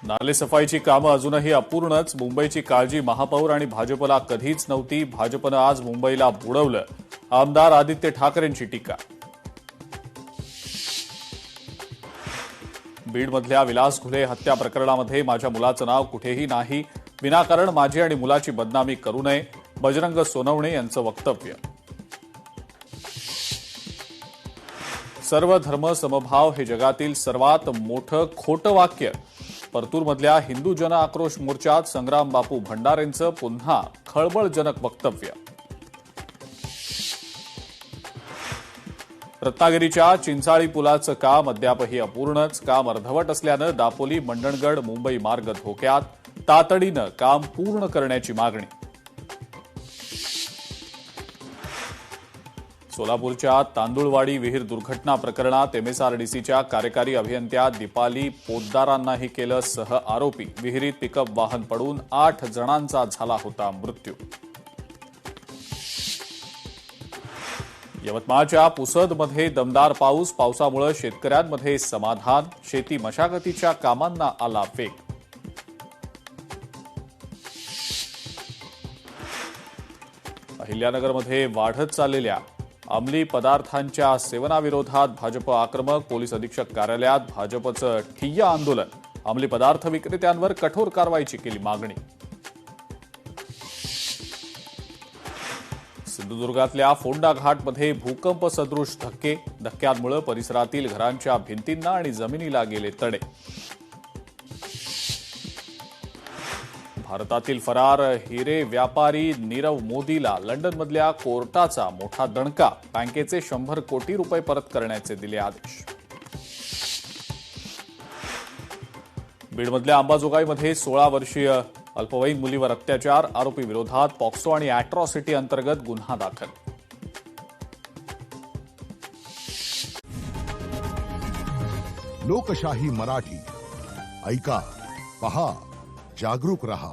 नालेसफाईची कामं अजूनही अपूर्णच. मुंबईची काळजी महापौर आणि भाजपला कधीच नव्हती. भाजपनं आज मुंबईला बुडवलं. आमदार आदित्य ठाकरेंची टीका. बीडमधल्या विलास घुले हत्या प्रकरणामध्ये माझ्या मुलाचं नाव कुठेही नाही. विनाकारण माझी आणि मुलाची बदनामी करू नये. बजरंग सोनवणे यांचं वक्तव्य. सर्व धर्म समभाव हे जगातील सर्वात मोठं खोटं वाक्य. परतूरमधल्या हिंदू जन आक्रोश मोर्चात संग्राम बापू भंडारेंचं पुन्हा खळबळजनक वक्तव्य. रत्नागिरीच्या चिंचाळी पुलाचं काम अद्यापही अपूर्णच. काम अर्धवट असल्यानं दापोली मंडणगड मुंबई मार्ग धोक्यात. तातडीनं काम पूर्ण करण्याची मागणी. सोलापूरच्या तांदुळवाडी विहीर दुर्घटना प्रकरणात एमएसआरडीसीच्या कार्यकारी अभियंत्या दीपाली पोद्दारांनाही केलं सह आरोपी. विहिरीत पिकअप वाहन पडून 8 जणांचा झाला होता मृत्यू. यवतमाळच्या पुसदमध्ये दमदार पाऊस. पावसामुळे शेतकऱ्यांमध्ये समाधान. शेती मशागतीच्या कामांना आला वेग. अहिल्यानगरमध्ये वाढत चाललेल्या अंमली पदार्थांच्या सेवनाविरोधात भाजप आक्रमक. पोलीस अधीक्षक कार्यालयात भाजपचं ठिय्या आंदोलन. अंमली पदार्थ विक्रेत्यांवर कठोर कारवाईची केली मागणी. सिंधुदुर्गातल्या फोंडा घाटमध्ये भूकंप सदृश धक्के. धक्क्यांमुळे परिसरातील घरांच्या भिंतींना आणि जमिनीला गेले तडे. भारतातील फरार हिरे व्यापारी नीरव मोदीला लंडनमधल्या कोर्टाचा मोठा दणका. बँकेचे 100 कोटी रुपये परत करण्याचे दिले आदेश. बीडमधल्या अंबाजोगाईमध्ये 16 वर्षीय अल्पवयीन मुलीवर अत्याचार. आरोपी विरोधात पॉक्सो आणि अॅट्रॉसिटी अंतर्गत गुन्हा दाखल. लोकशाही मराठी ऐका, पहा, जागरूक रहा.